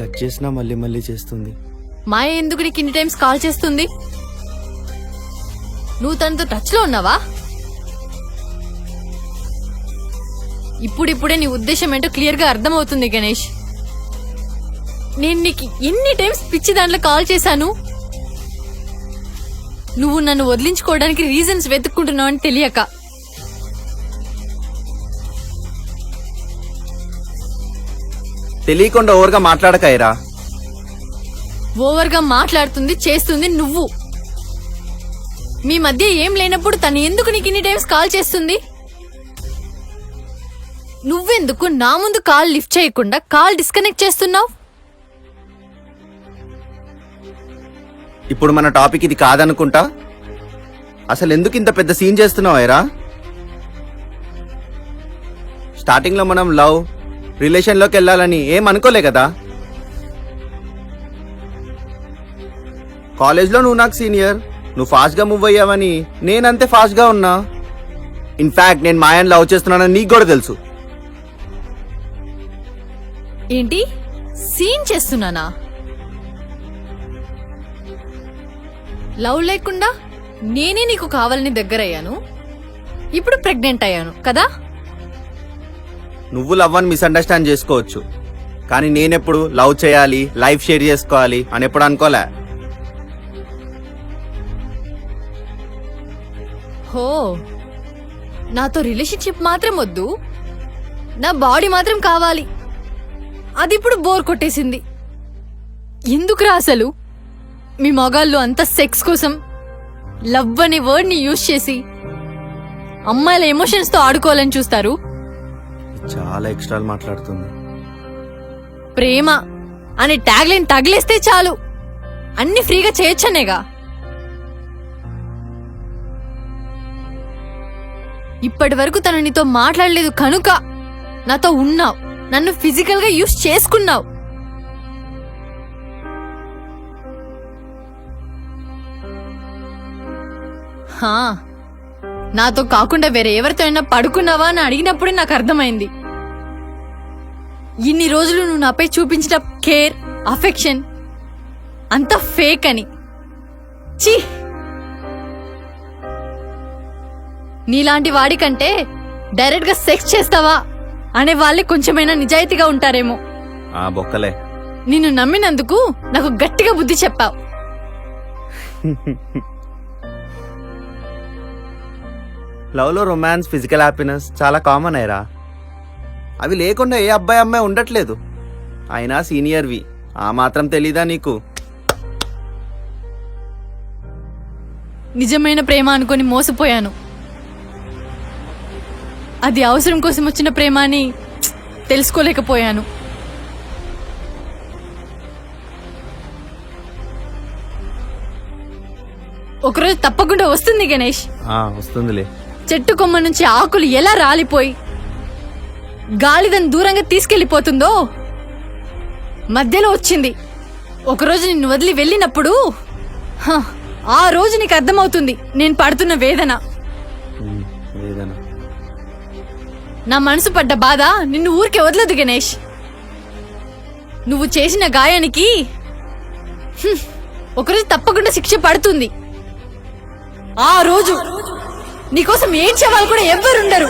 Cut చేసినా మళ్ళీ మళ్ళీ చేస్తుంది. మాయ ఎందుకు నీకు ఇన్ని టైమ్స్ కాల్ చేస్తుంది? నువ్వు తనతో టచ్ లో ఉన్నావా? ఇప్పుడిప్పుడే నీ ఉద్దేశం ఏంటో క్లియర్ గా అర్థమవుతుంది గణేష్. నేను నీకు ఎన్ని టైమ్స్ పిచ్చి దాంట్లో కాల్ చేశాను. నువ్వు నన్ను వదిలించుకోవడానికి రీజన్స్ వెతుక్కుంటున్నావు అని తెలియక. తెలియకుండా ఓవర్గా మాట్లాడకాయరా. ఓవర్ గా మాట్లాడుతుంది చేస్తుంది నువ్వు. మీ మధ్య ఏం లేనప్పుడు తను ఎందుకు నీకు ఇన్ని టైమ్స్ కాల్ చేస్తుంది? నువ్వెందుకు నా ముందు కాల్ లిఫ్ట్ చేయకుండా కాల్ డిస్కనెక్ట్ చేస్తున్నావు? ఇప్పుడు మన టాపిక్ ఇది కాదనుకుంటా. అసలు ఎందుకు ఇంత పెద్ద సీన్ చేస్తున్నావు ఐరా? స్టార్టింగ్ లో మనం లవ్ రిలేషన్ లోకి వెళ్ళాలని ఏం అనుకోలే కదా. కాలేజ్ లో నువ్వు నాకు సీనియర్, నువ్వు ఫాస్ట్ గా మూవ్ అయ్యావని నేనంతే ఫాస్ట్ గా ఉన్నా. ఇన్ఫాక్ట్ నేను మాయని లవ్ చేస్తున్నానని నీకు కూడా తెలుసు. ఏంటి సీన్ చేస్తున్నానా? లవ్ లేకుండా నేనే నీకు కావాలని దగ్గరయ్యాను, ఇప్పుడు ప్రెగ్నెంట్ అయ్యాను కదా. నువ్వు లవ్ అని మిస్అండర్స్టాండ్ చేసుకోవచ్చు, కానీ నేనెప్పుడు లవ్ చేయాలి, లైఫ్ షేర్ చేసుకోవాలి అని ఎప్పుడు అనుకోలే. హో, నాతో రిలేషన్షిప్ మాత్రం వద్దు, నా బాడీ మాత్రం కావాలి. అది ఇప్పుడు బోర్ కొట్టేసింది. ఎందుకురా అసలు మీ మగాళ్ళు అంత సెక్స్ కోసం లవ్ అనే వర్డ్ ని యూజ్ చేసి అమ్మాయిల ఎమోషన్స్ తో ఆడుకోవాలని చూస్తారు? చాలా ఎక్స్ట్రాలు మాట్లాడుతుంది. ప్రేమ అనే ట్యాగ్ లైన్ తగిలేస్తే చాలు అన్ని ఫ్రీగా చేయొచ్చనేగా. ఇప్పటి వరకు తను నీతో మాట్లాడలేదు కనుక నాతో ఉన్నావు, నన్ను ఫిజికల్ గా యూజ్ చేసుకున్నావు. నాతో కాకుండా వేరే ఎవరితో అయినా పడుకున్నావా అని అడిగినప్పుడే నాకు అర్థమైంది ఇన్ని రోజులు నువ్వు నాపై చూపించిన కేర్, అఫెక్షన్ అంతా ఫేక్ అని. చీ, నీలాంటి వాడికంటే డైరెక్ట్ గా సెక్స్ చేస్తావా అనే వాళ్ళే కొంచెమైనా నిజాయితీగా ఉంటారేమో. ఆ బొక్కలే. నిన్ను నమ్మినందుకు నాకు గట్టిగా బుద్ధి చెప్పావు. లవ్ లో రొమాన్స్, ఫిజికల్ హ్యాపీనెస్ చాలా కామన్ అయ్యరా. అవి లేకుండా ఏ అబ్బాయి అమ్మాయి ఉండట్లేదు. అయినా సీనియర్వి, ఆ మాత్రం తెలీదా నీకు? నిజమైన ప్రేమ అనుకొని మోసపోయాను. అది అవసరం కోసం వచ్చిన ప్రేమ అని తెలుసుకోలేకపోయాను. ఒకరోజు తప్పకుండా వస్తుంది గణేష్. వస్తుందిలే. చెట్టు కొమ్మ నుంచి ఆకులు ఎలా రాలిపోయి గాలి దాన్ని దూరంగా తీసుకెళ్లిపోతుందో మధ్యలో వచ్చింది. ఒకరోజు నిన్ను వదిలి వెళ్ళినప్పుడు ఆ రోజు నీకు అర్థమవుతుంది నేను పడుతున్న వేదన. నా మనసు పడ్డ బాధ నిన్ను ఊరికే వదలదు గణేష్. నువ్వు చేసిన గాయానికి ఒకరోజు తప్పకుండా శిక్ష పడుతుంది. ఆ రోజు నీకోసం ఏడ్చే వాళ్ళు కూడా ఎవ్వరుండరు.